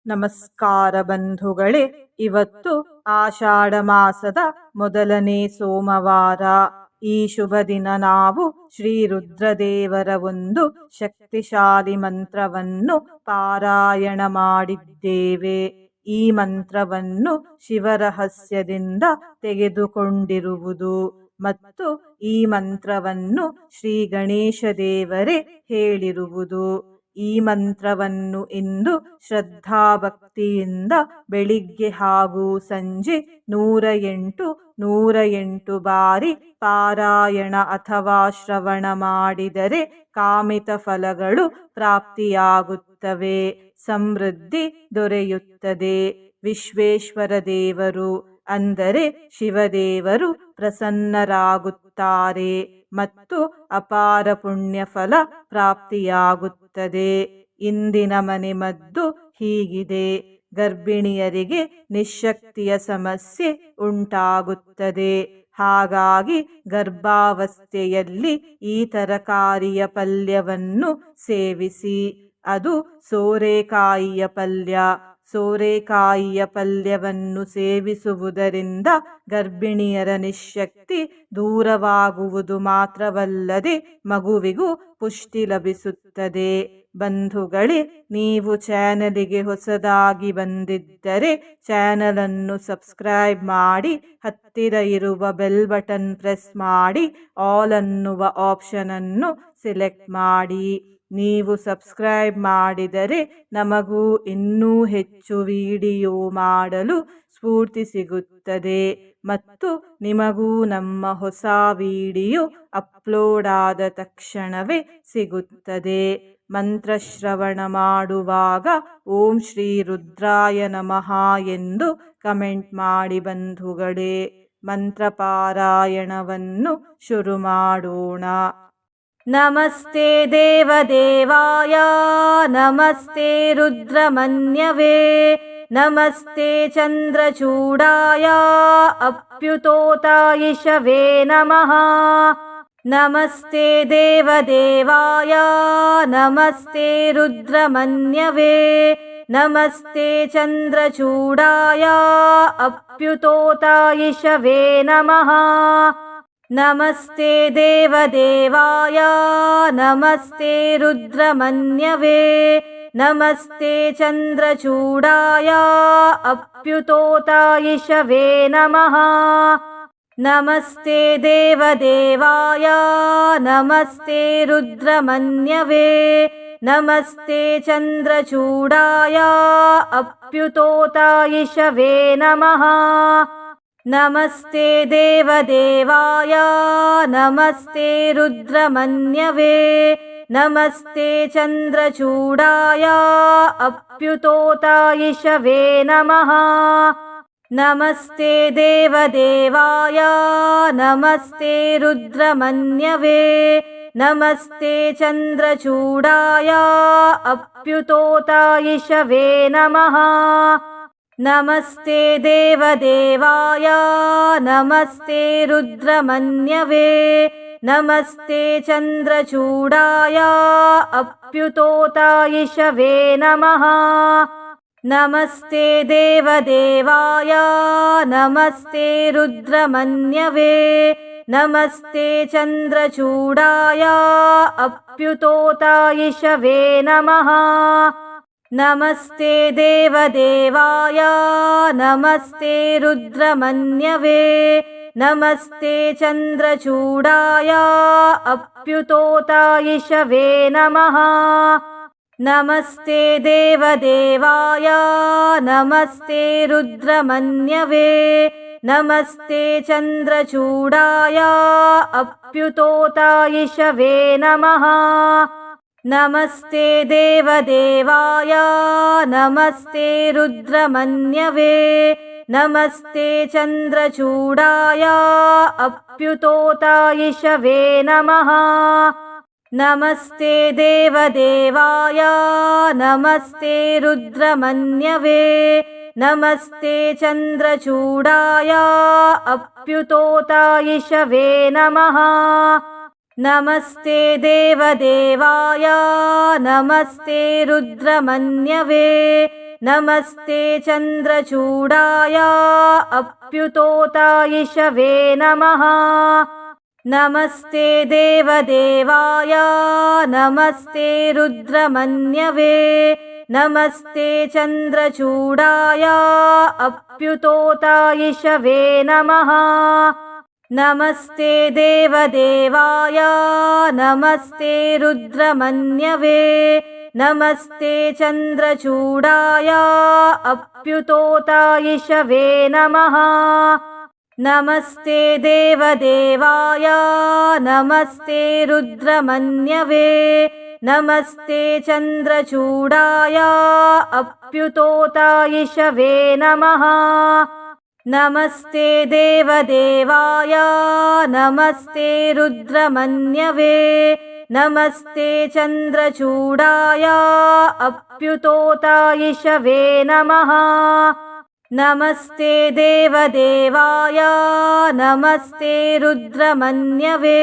ನಮಸ್ಕಾರ ಬಂಧುಗಳೇ, ಇವತ್ತು ಆಷಾಢ ಮಾಸದ ಮೊದಲನೇ ಸೋಮವಾರ. ಈ ಶುಭ ದಿನ ನಾವು ಶ್ರೀ ರುದ್ರದೇವರ ಒಂದು ಶಕ್ತಿಶಾಲಿ ಮಂತ್ರವನ್ನು ಪಾರಾಯಣ ಮಾಡಿದ್ದೇವೆ. ಈ ಮಂತ್ರವನ್ನು ಶಿವರಹಸ್ಯದಿಂದ ತೆಗೆದುಕೊಂಡಿರುವುದು ಮತ್ತು ಈ ಮಂತ್ರವನ್ನು ಶ್ರೀ ಗಣೇಶ ದೇವರೇ ಹೇಳಿರುವುದು. ಈ ಮಂತ್ರವನ್ನು ಇಂದು ಶ್ರದ್ಧಾಭಕ್ತಿಯಿಂದ ಬೆಳಿಗ್ಗೆ ಹಾಗೂ ಸಂಜೆ 108 ಬಾರಿ ಪಾರಾಯಣ ಅಥವಾ ಶ್ರವಣ ಮಾಡಿದರೆ ಕಾಮಿತ ಫಲಗಳು ಪ್ರಾಪ್ತಿಯಾಗುತ್ತವೆ, ಸಮೃದ್ಧಿ ದೊರೆಯುತ್ತದೆ. ವಿಶ್ವೇಶ್ವರ ದೇವರು ಅಂದರೆ ಶಿವದೇವರು ಪ್ರಸನ್ನರಾಗುತ್ತಾರೆ ಮತ್ತು ಅಪಾರ ಪುಣ್ಯ ಫಲ ಪ್ರಾಪ್ತಿಯಾಗುತ್ತದೆ. ಇಂದಿನ ಮನೆಮದ್ದು ಹೀಗಿದೆ: ಗರ್ಭಿಣಿಯರಿಗೆ ನಿಶ್ಶಕ್ತಿಯ ಸಮಸ್ಯೆ ಉಂಟಾಗುತ್ತದೆ. ಹಾಗಾಗಿ ಗರ್ಭಾವಸ್ಥೆಯಲ್ಲಿ ಈ ತರಕಾರಿಯ ಪಲ್ಯವನ್ನು ಸೇವಿಸಿ. ಅದು ಸೋರೆಕಾಯಿಯ ಪಲ್ಯ. ಸೋರೆಕಾಯಿಯ ಪಲ್ಯವನ್ನು ಸೇವಿಸುವುದರಿಂದ ಗರ್ಭಿಣಿಯರ ನಿಶ್ಶಕ್ತಿ ದೂರವಾಗುವುದು ಮಾತ್ರವಲ್ಲದೆ ಮಗುವಿಗೂ ಪುಷ್ಟಿ ಲಭಿಸುತ್ತದೆ. ಬಂಧುಗಳೇ, ನೀವು ಚಾನಲಿಗೆ ಹೊಸದಾಗಿ ಬಂದಿದ್ದರೆ ಚಾನಲನ್ನು ಸಬ್ಸ್ಕ್ರೈಬ್ ಮಾಡಿ, ಹತ್ತಿರ ಇರುವ ಬೆಲ್ ಬಟನ್ ಪ್ರೆಸ್ ಮಾಡಿ, ಆಲ್ ಅನ್ನುವ ಆಪ್ಷನ್ ಅನ್ನು ಸೆಲೆಕ್ಟ್ ಮಾಡಿ. ನೀವು ಸಬ್ಸ್ಕ್ರೈಬ್ ಮಾಡಿದರೆ ನಮಗೂ ಇನ್ನೂ ಹೆಚ್ಚು ವಿಡಿಯೋ ಮಾಡಲು ಸ್ಫೂರ್ತಿ ಸಿಗುತ್ತದೆ ಮತ್ತು ನಿಮಗೂ ನಮ್ಮ ಹೊಸ ವಿಡಿಯೋ ಅಪ್ಲೋಡ್ ಆದ ತಕ್ಷಣವೇ ಸಿಗುತ್ತದೆ. ಮಂತ್ರಶ್ರವಣ ಮಾಡುವಾಗ ಓಂ ಶ್ರೀ ರುದ್ರಾಯ ನಮಃ ಎಂದು ಕಮೆಂಟ್ ಮಾಡಿ ಬಂಧುಗಳೇ. ಮಂತ್ರಪಾರಾಯಣವನ್ನು ಶುರು ಮಾಡೋಣ. ನಮಸ್ತೆ ದೇವದೇವಾಯ, ನಮಸ್ತೆ ರುದ್ರಮನ್ಯವೇ, ನಮಸ್ತೆ ಚಂದ್ರಚೂಡಾಯ, ಅಪ್ಯುತೋತಾಯಿಷವೇ ನಮಃ. ನಮಸ್ತೆ ದೇವದೇವಾಯ, ನಮಸ್ತೆ ರುದ್ರಮನ್ಯವೇ, ನಮಸ್ತೆ ಚಂದ್ರಚೂಡಾಯ, ಅಪ್ಯುತೋತಾಯಿಷವೇ ನಮಃ. ನಮಸ್ತೆ ದೇವದೇವಾಯ, ನಮಸ್ತೆ ರುದ್ರಮನ್ಯವೇ, ನಮಸ್ತೆ ಚಂದ್ರಚೂಡಾಯ, ಅಪ್ಯುತೋತಾಯಿಷವೇ ನಮಃ. ನಮಸ್ತೆ ದೇವದೇವಾಯ, ನಮಸ್ತೆ ರುದ್ರಮನ್ಯವೇ, ನಮಸ್ತೆ ಚಂದ್ರಚೂಡಾಯ, ಅಪ್ಯುತೋತಾಯಿಷವೇ ನಮಃ. ನಮಸ್ತೆ ದೇವದೇವಾಯ, ನಮಸ್ತೆ ರುದ್ರಮನ್ಯವೇ, ನಮಸ್ತೆ ಚಂದ್ರಚೂಡಾಯ, ಅಪ್ಯುತೋತಾಯಿಷವೇ ನಮಃ. ನಮಸ್ತೆ ದೇವದೇವಾಯ, ನಮಸ್ತೆ ರುದ್ರಮನ್ಯವೇ, ನಮಸ್ತೆ ಚಂದ್ರಚೂಡಾಯ, ಅಪ್ಯುತೋತಾಯಿಷವೇ ನಮಃ. ನಮಸ್ತೆ ದೇವದೇವಾಯ, ನಮಸ್ತೆ ರುದ್ರಮನ್ಯವೇ, ನಮಸ್ತೆ ಚಂದ್ರಚೂಡಾಯ, ಅಪ್ಯುತೋತಾಯಿಷವೇ ನಮಃ. ನಮಸ್ತೆ ದೇವದೇವಾಯ, ನಮಸ್ತೆ ರುದ್ರಮನ್ಯವೇ, ನಮಸ್ತೆ ಚಂದ್ರಚೂಡಾಯ, ಅಪ್ಯುತೋತಾಯಿಷವೇ ನಮಃ. ನಮಸ್ತೆ ದೇವದೇವಾಯ, ನಮಸ್ತೆ ರುದ್ರಮನ್ಯವೇ, ನಮಸ್ತೆ ಚಂದ್ರಚೂಡಾಯ, ಅಪ್ಯುತೋತಾಯಿಷವೇ ನಮಃ. ನಮಸ್ತೆ ದೇವದೇವಾಯ, ನಮಸ್ತೆ ರುದ್ರಮನ್ಯವೇ, ನಮಸ್ತೆ ಚಂದ್ರಚೂಡಾಯ, ಅಪ್ಯುತೋತಾಯಿಷವೇ ನಮಃ. ನಮಸ್ತೆ ದೇವದೇವಾಯ, ನಮಸ್ತೆ ರುದ್ರಮನ್ಯವೇ, ನಮಸ್ತೆ ಚಂದ್ರಚೂಡಾಯ, ಅಪ್ಯುತೋತಾಯಿಷವೇ ನಮಃ. ನಮಸ್ತೆ ದೇವದೇವಾಯ, ನಮಸ್ತೆ ರುದ್ರಮನ್ಯವೇ, ನಮಸ್ತೆ ಚಂದ್ರಚೂಡಾಯ, ಅಪ್ಯುತೋತಾಯಿಷವೇ ನಮಃ. ನಮಸ್ತೆ ದೇವದೇವಾಯ, ನಮಸ್ತೆ ರುದ್ರಮನ್ಯವೇ, नमस्ते चन्द्रचूडाय अप्युतोतायिषवे नमः नमस्ते देवदेवाय नमस्ते रुद्रमन्यवे नमस्ते चन्द्रचूडाय अप्युतोतायिषवे नमः नमस्ते देवदेवाय नमस्ते रुद्रमन्यवे नमस्ते चन्द्रचूडाय अप्युतोतायिषवे नमः नमस्ते देवदेवाय नमस्ते रुद्रमन्यवे नमस्ते चन्द्रचूडाय अप्युतोतायिषवे नमः नमस्ते देवदेवाय नमस्ते रुद्रमन्यवे नमस्ते चन्द्रचूडाय अप्युतोतायिषवे नमः नमस्ते देवदेवाय नमस्ते रुद्रमन्यवे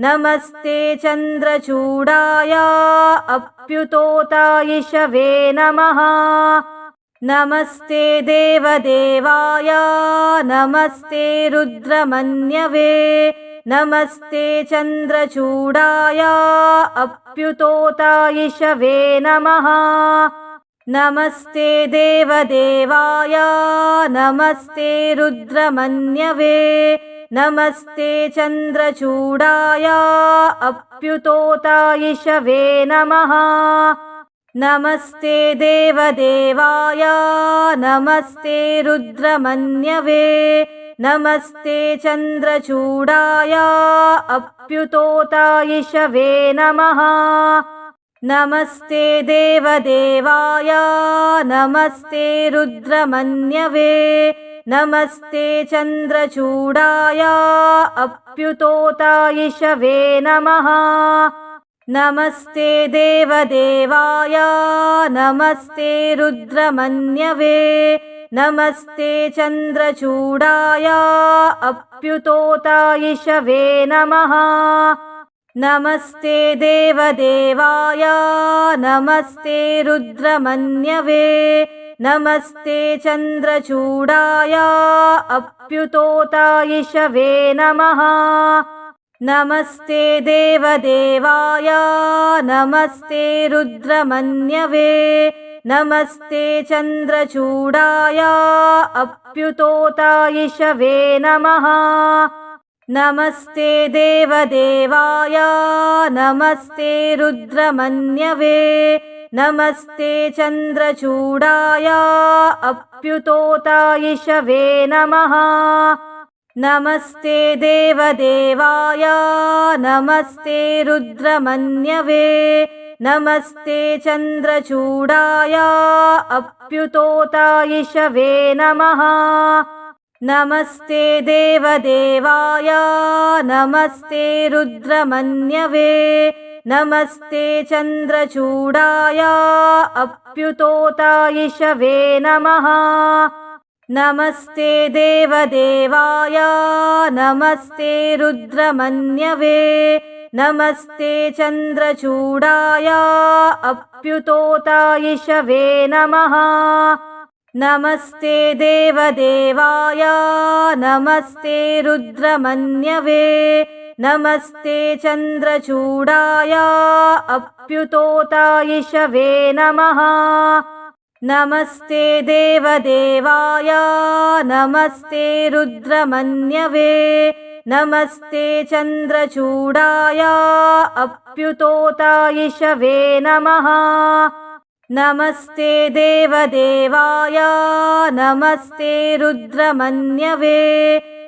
नमस्ते चन्द्रचूडाय अप्युतोतायिषवे नमः नमस्ते देवदेवाय नमस्ते रुद्रमन्यवे नमस्ते चन्द्रचूडाय अप्युतोतायिषवे नमः नमस्ते देवदेवाय नमस्ते रुद्रमन्यवे नमस्ते चन्द्रचूडाय अप्युतोतायिषवे नमः नमस्ते देवदेवाय नमस्ते रुद्रमन्यवे नमस्ते चन्द्रचूडाय अप्युतोतायिषवे नमः नमस्ते देवदेवाय नमस्ते रुद्रमन्यवे नमस्ते चन्द्रचूडाय अप्युतोतायिषवे नमः नमस्ते देवदेवाय नमस्ते रुद्रमन्यवे नमस्ते चन्द्रचूडाय अप्युतोतायिषवे नमः नमस्ते देवदेवाय नमस्ते रुद्रमन्यवे नमस्ते चन्द्रचूडाय अप्युतोतायिषवे नमः नमस्ते देवदेवाय नमस्ते रुद्रमन्यवे नमस्ते चन्द्रचूडाय अप्युतोतायिषवे नमः नमस्ते देवदेवाय नमस्ते रुद्रमन्यवे नमस्ते चन्द्रचूडाय अप्युतोतायिषवे नमः नमस्ते देवदेवाय नमस्ते रुद्रमन्यवे नमस्ते चन्द्रचूडाय अप्युतोतायिषवे नमः नमस्ते देवदेवाय नमस्ते रुद्रमन्यवे नमस्ते चन्द्रचूडाय अप्युतोतायिषवे नमः नमस्ते देवदेवाय नमस्ते रुद्रमन्यवे नमस्ते चन्द्रचूडाय अप्युतोतायिषवे नमः नमस्ते देवदेवाय नमस्ते रुद्रमन्यवे नमस्ते चन्द्रचूडाय अप्युतोतायिषवे नमः नमस्ते देवदेवाय नमस्ते रुद्रमन्यवे नमस्ते चन्द्रचूडाय अप्युतोतायिषवे नमः नमस्ते देवदेवाय नमस्ते रुद्रमन्यवे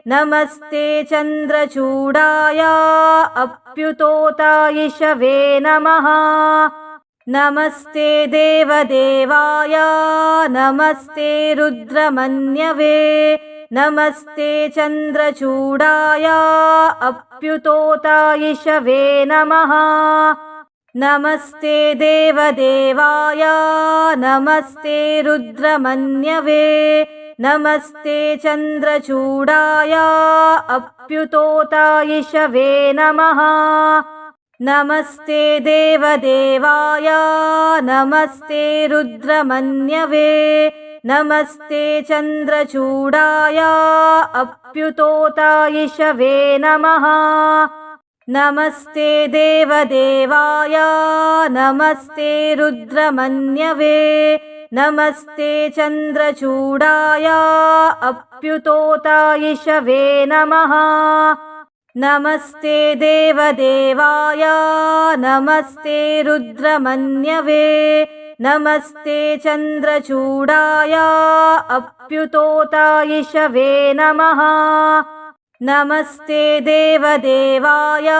नमस्ते चन्द्रचूडाय अप्युतोतायिषवे नमः नमस्ते देवदेवाय नमस्ते रुद्रमन्यवे नमस्ते चन्द्रचूडाय अप्युतोतायिषवे नमः नमस्ते देवदेवाय नमस्ते रुद्रमन्यवे नमस्ते चन्द्रचूडाय अप्युतोतायिषवे नमः नमस्ते देवदेवाय नमस्ते रुद्रमन्यवे नमस्ते चन्द्रचूडाय अप्युतोतायिषवे नमः नमस्ते देवदेवाय नमस्ते रुद्रमन्यवे नमस्ते चन्द्रचूडाय अप्युतोतायिषवे नमः नमस्ते देवदेवाय नमस्ते रुद्रमन्यवे नमस्ते चन्द्रचूडाय अप्युतोतायिषवे नमः नमस्ते देवदेवाय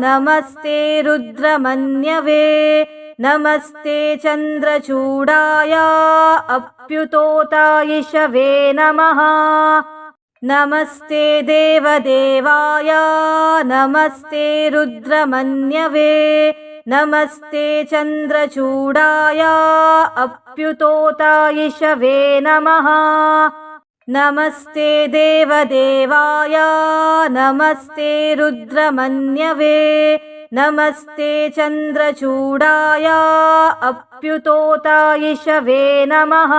नमस्ते रुद्रमन्यवे नमस्ते चन्द्रचूडाय अप्युतोतायिषवे नमः नमस्ते देवदेवाय नमस्ते रुद्रमन्यवे नमस्ते चन्द्रचूडाय अप्युतोतायिषवे नमः नमस्ते देवदेवाय नमस्ते रुद्रमन्यवे नमस्ते चन्द्रचूडाय अप्युतोतायिषवे नमः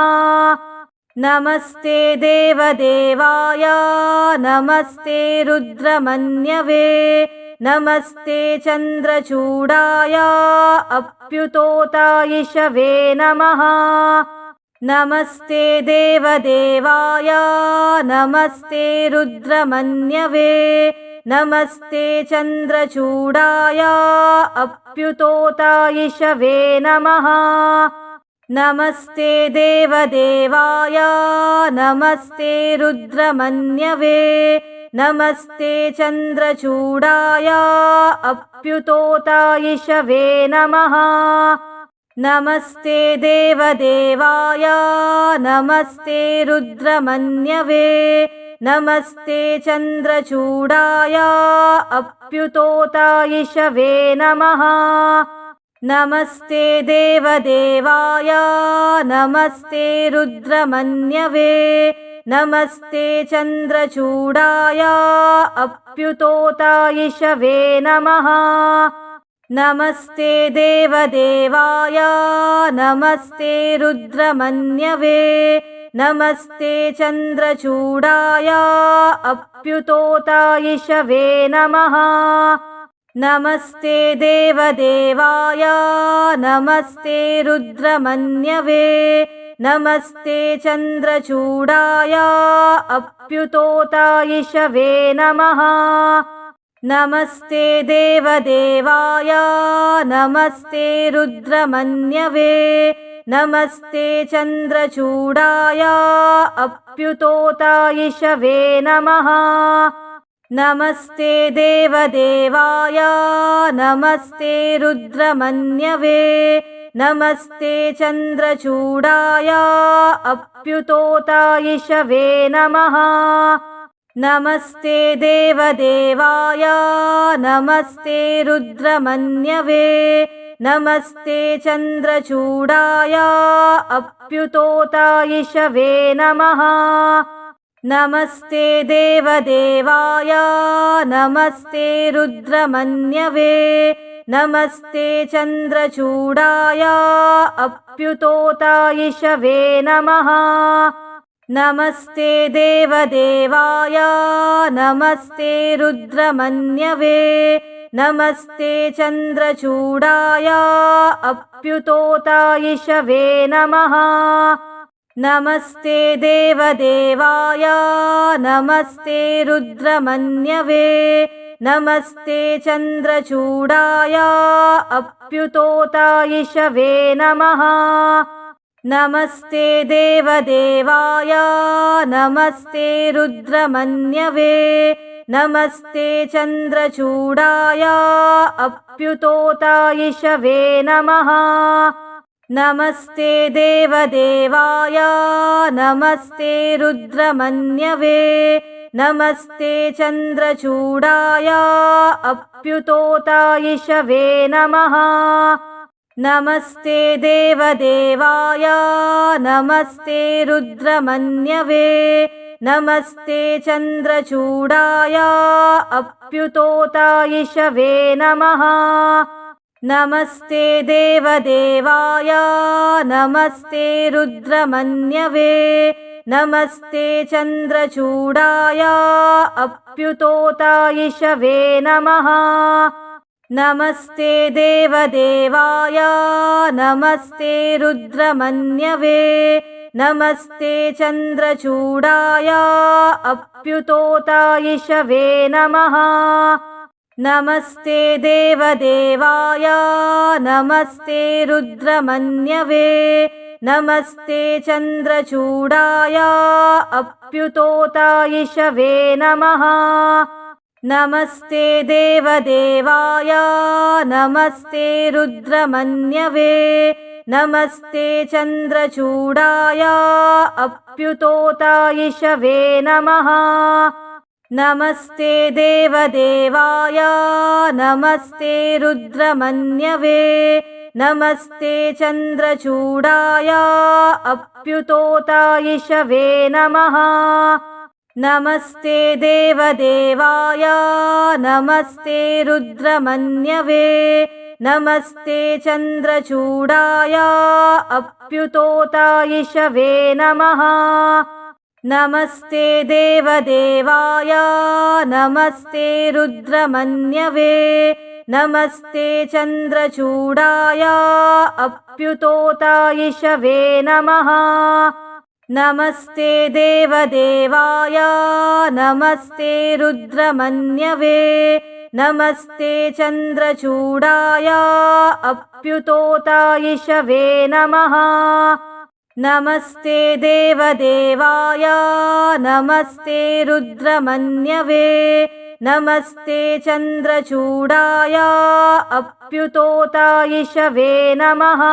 नमस्ते देवदेवाय नमस्ते रुद्रमन्यवे नमस्ते चन्द्रचूडाय अप्युतोतायिषवे नमः नमस्ते देवदेवाय नमस्ते रुद्रमन्यवे नमस्ते चन्द्रचूडाय अप्युतोतायिषवे नमः नमस्ते देवदेवाय नमस्ते रुद्रमन्यवे नमस्ते चन्द्रचूडाय अप्युतोतायिषवे नमः नमस्ते देवदेवाय नमस्ते रुद्रमन्यवे नमस्ते चन्द्रचूडाय अप्युतोतायिषवे नमः नमस्ते देवदेवाय नमस्ते रुद्रमन्यवे नमस्ते चन्द्रचूडाय अप्युतोतायिषवे नमः नमस्ते देवदेवाय नमस्ते रुद्रमन्यवे नमस्ते चन्द्रचूडाय अप्युतोतायिषवे नमः नमस्ते देवदेवाय नमस्ते रुद्रमन्यवे नमस्ते चन्द्रचूडाय अप्युतोतायिषवे नमः नमस्ते देवदेवाय नमस्ते रुद्रमन्यवे नमस्ते चन्द्रचूडाय अप्युतोतायिषवे नमः नमस्ते देवदेवाय नमस्ते रुद्रमन्यवे नमस्ते चन्द्रचूडाय अप्युतोतायिषवे नमः नमस्ते देवदेवाय नमस्ते रुद्रमन्यवे नमस्ते चन्द्रचूडाय अप्युतोतायिषवे नमः नमस्ते देवदेवाय नमस्ते रुद्रमन्यवे नमस्ते चन्द्रचूडाय अप्युतोतायिषवे नमः नमस्ते देवदेवाय नमस्ते रुद्रमन्यवे नमस्ते चन्द्रचूडाय अप्युतोतायिषवे नमः नमस्ते देवदेवाय नमस्ते रुद्रमन्यवे नमस्ते चन्द्रचूडाय अप्युतोतायिषवे नमः नमस्ते देवदेवाय नमस्ते रुद्रमन्यवे नमस्ते चन्द्रचूडाय अप्युतोतायिषवे नमः नमस्ते देवदेवाय नमस्ते रुद्रमन्यवे नमस्ते चन्द्रचूडाय अप्युतोतायिषवे नमः नमस्ते देवदेवाय नमस्ते रुद्रमन्यवे नमस्ते चन्द्रचूडाय अप्युतोतायिषवे नमः नमस्ते देवदेवाय नमस्ते रुद्रमन्यवे नमस्ते चन्द्रचूडाय अप्युतोतायिषवे नमः नमस्ते देवदेवाय नमस्ते रुद्रमन्यवे नमस्ते चन्द्रचूडाय अप्युतोतायिषवे नमः नमस्ते देवदेवाय नमस्ते रुद्रमन्यवे नमस्ते चन्द्रचूडाय अप्युतोतायिषवे नमः नमस्ते देवदेवाय नमस्ते रुद्रमन्यवे नमस्ते चन्द्रचूडाय अप्युतोतायिषवे नमः नमस्ते देवदेवाय नमस्ते रुद्रमन्यवे नमस्ते चन्द्रचूडाय अप्युतोतायिषवे नमः नमस्ते देवदेवाय नमस्ते रुद्रमन्यवे नमस्ते चन्द्रचूडाय अप्युतोतायिषवे नमः नमस्ते देवदेवाय नमस्ते रुद्रमन्यवे नमस्ते चन्द्रचूडाय अप्युतोतायिषवे नमः नमस्ते देवदेवाय नमस्ते रुद्रमन्यवे नमस्ते चन्द्रचूडाय अप्युतोतायिषवे नमः नमस्ते देवदेवाय नमस्ते रुद्रमन्यवे नमस्ते चन्द्रचूडाय अप्युतोतायिषवे नमः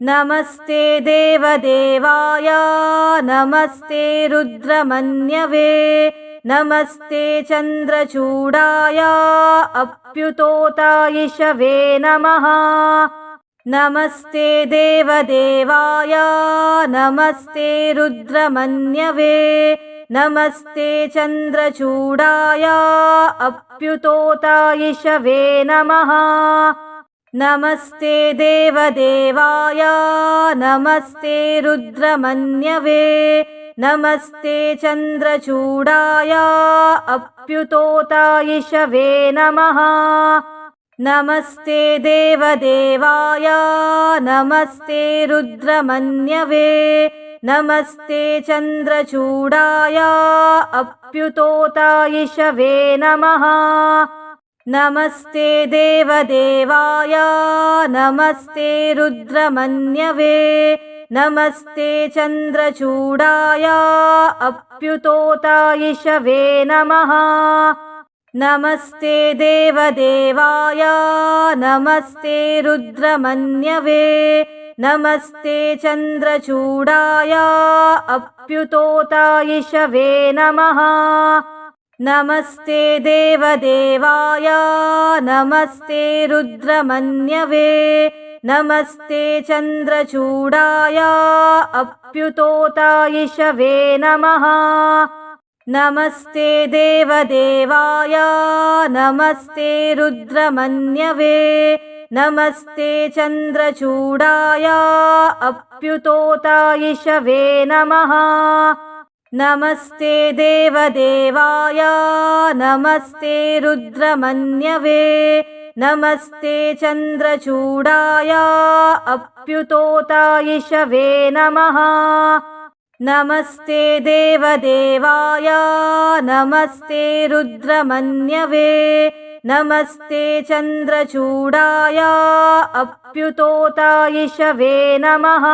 नमस्ते देवदेवाय नमस्ते रुद्रमन्यवे नमस्ते चन्द्रचूडाय अप्युतोतायिषवे नमः नमस्ते देवदेवाय नमस्ते रुद्रमन्यवे नमस्ते चन्द्रचूडाय अप्युतोतायिषवे नमः नमस्ते देवदेवाय नमस्ते रुद्रमन्यवे नमस्ते चन्द्रचूडाय अप्युतोतायिषवे नमः नमस्ते देवदेवाय नमस्ते रुद्रमन्यवे नमस्ते चन्द्रचूडाय अप्युतोतायिषवे नमः नमस्ते देवदेवाय नमस्ते रुद्रमन्यवे नमस्ते चन्द्रचूडाय अप्युतोतायिषवे नमः नमस्ते देवदेवाय नमस्ते रुद्रमन्यवे नमस्ते चन्द्रचूडाय अप्युतोतायिषवे नमः नमस्ते देवदेवाय नमस्ते रुद्रमन्यवे नमस्ते चन्द्रचूडाय अप्युतोतायिषवे नमः नमस्ते देवदेवाय नमस्ते रुद्रमन्यवे नमस्ते चन्द्रचूडाय अप्युतोतायिषवे नमः नमस्ते देवदेवाय नमस्ते रुद्रमन्यवे नमस्ते चन्द्रचूडाय अप्युतोतायिषवे नमः नमस्ते देवदेवाय नमस्ते रुद्रमन्यवे नमस्ते चन्द्रचूडाय अप्युतोतायिषवे नमः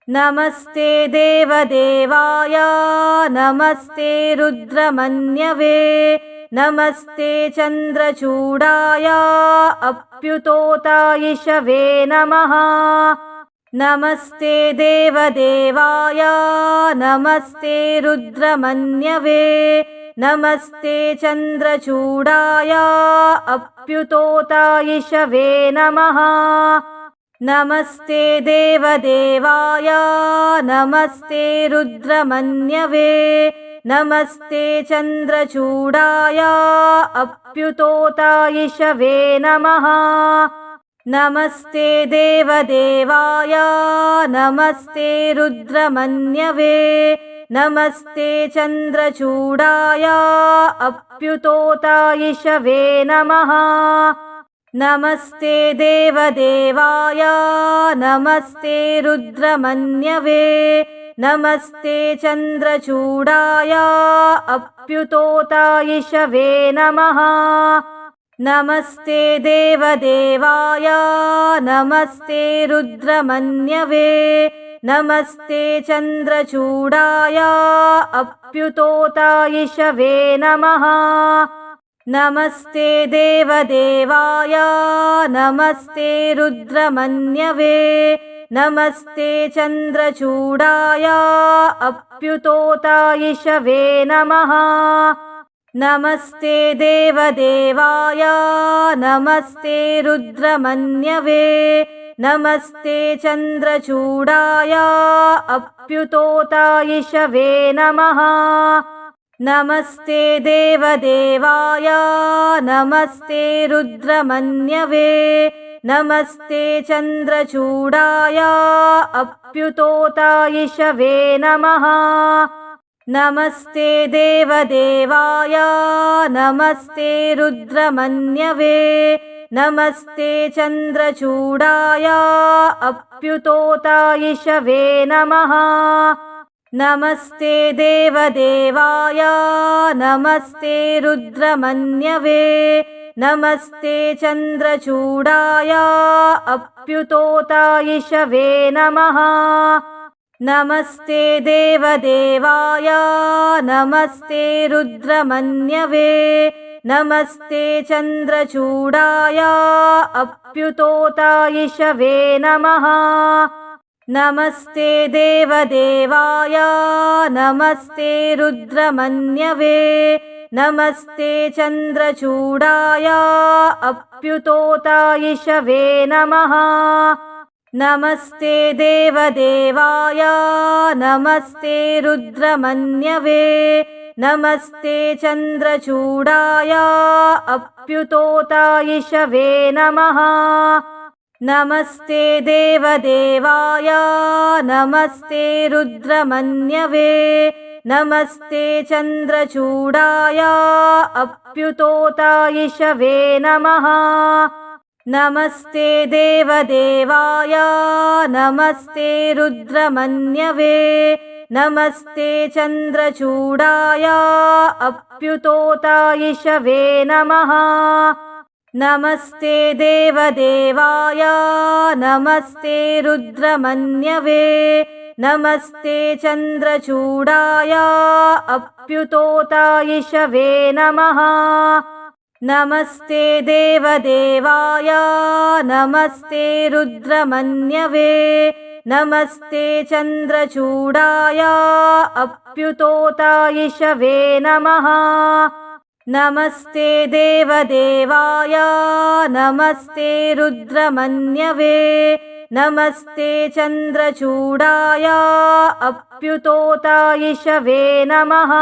नमस्ते देवदेवाय नमस्ते रुद्रमन्यवे नमस्ते चन्द्रचूडाय अप्युतोतायिषवे नमः नमस्ते देवदेवाय नमस्ते रुद्रमन्यवे नमस्ते चन्द्रचूडाय अप्युतोतायिषवे नमः नमस्ते देवदेवाय नमस्ते रुद्रमन्यवे नमस्ते चन्द्रचूडाय अप्युतोतायिषवे नमः नमस्ते देवदेवाय नमस्ते रुद्रमन्यवे नमस्ते चन्द्रचूडाय अप्युतोतायिषवे नमः नमस्ते देवदेवाय नमस्ते रुद्रमन्यवे नमस्ते चन्द्रचूडाय अप्युतोतायिषवे नमः नमस्ते देवदेवाय नमस्ते रुद्रमन्यवे नमस्ते चन्द्रचूडाय अप्युतोतायिषवे नमः नमस्ते देवदेवाय नमस्ते रुद्रमन्यवे नमस्ते चन्द्रचूडाय अप्युतोतायिषवे नमः नमस्ते देवदेवाय नमस्ते रुद्रमन्यवे नमस्ते चन्द्रचूडाय अप्युतोतायिषवे नमः नमस्ते देवदेवाय नमस्ते रुद्रमन्यवे नमस्ते चन्द्रचूडाय अप्युतोतायिषवे नमः नमस्ते देवदेवाय नमस्ते रुद्रमन्यवे नमस्ते चन्द्रचूडाय अप्युतोतायिषवे नमः नमस्ते देवदेवाय नमस्ते रुद्रमन्यवे नमस्ते चन्द्रचूडाय अप्युतोतायिषवे नमः नमस्ते देवदेवाय नमस्ते रुद्रमन्यवे नमस्ते चन्द्रचूडाय अप्युतोतायिषवे नमः नमस्ते देवदेवाय नमस्ते रुद्रमन्यवे नमस्ते चन्द्रचूडाय अप्युतोतायिषवे नमः नमस्ते देवदेवाय नमस्ते रुद्रमन्यवे नमस्ते चन्द्रचूडाय अप्युतोतायिषवे नमः नमस्ते देवदेवाय नमस्ते रुद्रमन्यवे नमस्ते चन्द्रचूडाय अप्युतोतायिषवे नमः नमस्ते देवदेवाय नमस्ते रुद्रमन्यवे नमस्ते चन्द्रचूडाय अप्युतोतायिषवे नमः नमस्ते देवदेवाय नमस्ते रुद्रमन्यवे नमस्ते चन्द्रचूडाय अप्युतोतायिषवे नमः नमस्ते देवदेवाय नमस्ते रुद्रमन्यवे नमस्ते चन्द्रचूडाय अप्युतोतायिषवे नमः नमस्ते देवदेवाय नमस्ते रुद्रमन्यवे नमस्ते चन्द्रचूडाय अप्युतोतायिषवे नमः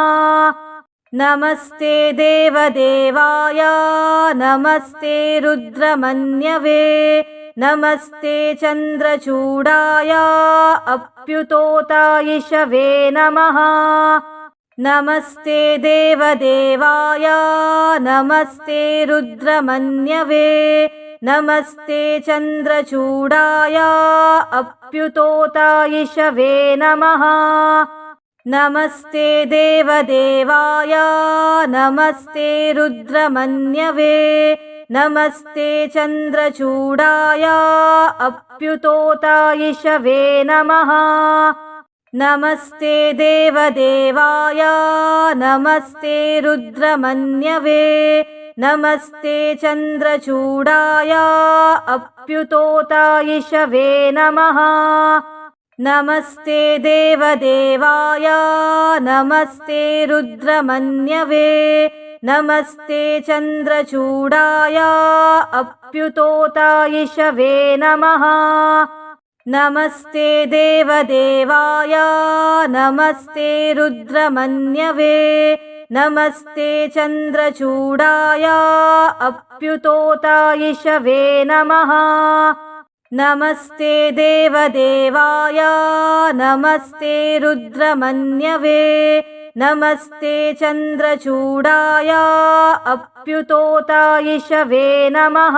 नमस्ते देवदेवाय नमस्ते रुद्रमन्यवे नमस्ते चन्द्रचूडाय अप्युतोतायिषवे नमः नमस्ते देवदेवाय नमस्ते रुद्रमन्यवे नमस्ते चन्द्रचूडाय अप्युतोतायिषवे नमः नमस्ते देवदेवाय नमस्ते रुद्रमन्यवे नमस्ते चन्द्रचूडाय अप्युतोतायिषवे नमः नमस्ते देवदेवाय नमस्ते रुद्रमन्यवे नमस्ते चन्द्रचूडाय अप्युतोतायिषवे नमः नमस्ते देवदेवाय नमस्ते रुद्रमन्यवे नमस्ते चन्द्रचूडाय अप्युतोतायिषवे नमः नमस्ते देवदेवाय नमस्ते रुद्रमन्यवे नमस्ते चन्द्रचूडाय अप्युतोतायिषवे नमः नमस्ते देवदेवाय नमस्ते रुद्रमन्यवे नमस्ते चन्द्रचूडाय अप्युतोतायिषवे नमः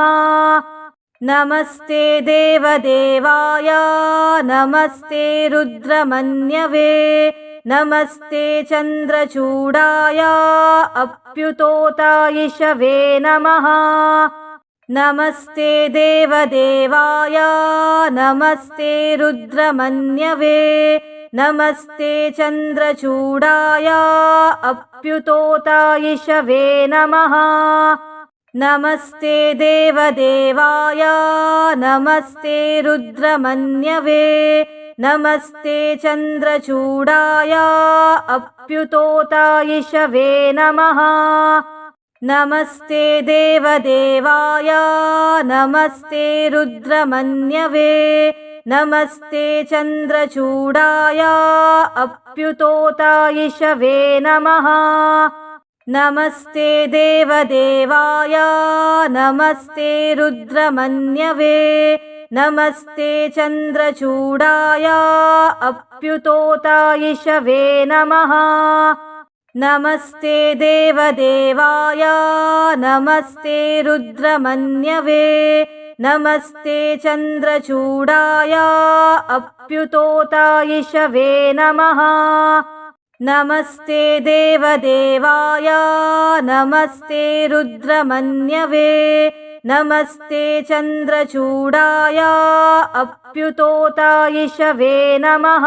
नमस्ते देवदेवाय नमस्ते रुद्रमन्यवे नमस्ते चन्द्रचूडाय अप्युतोतायिषवे नमः नमस्ते देवदेवाय नमस्ते रुद्रमन्यवे नमस्ते चन्द्रचूडाय अप्युतोतायिषवे नमः नमस्ते देवदेवाय नमस्ते रुद्रमन्यवे नमस्ते चन्द्रचूडाय अप्युतोतायिषवे नमः नमस्ते देवदेवाय नमस्ते रुद्रमन्यवे नमस्ते चन्द्रचूडाय अप्युतोतायिषवे नमः नमस्ते देवदेवाय नमस्ते रुद्रमन्यवे नमस्ते चन्द्रचूडाय अप्युतोतायिषवे नमः नमस्ते देवदेवाय नमस्ते रुद्रमन्यवे नमस्ते चन्द्रचूडाय अप्युतोतायिषवे नमः नमस्ते देवदेवाय नमस्ते रुद्रमन्यवे नमस्ते चन्द्रचूडाय अप्युतोतायिषवे नमः नमस्ते देवदेवाय नमस्ते रुद्रमन्यवे नमस्ते चन्द्रचूडाय अप्युतोतायिषवे नमः नमस्ते देवदेवाय नमस्ते रुद्रमन्यवे नमस्ते चन्द्रचूडाय नमस्ते देवदेवाय नमस्ते रुद्रमन्यवे नमस्ते चन्द्रचूडाय अप्युतोतायिषवे नमः।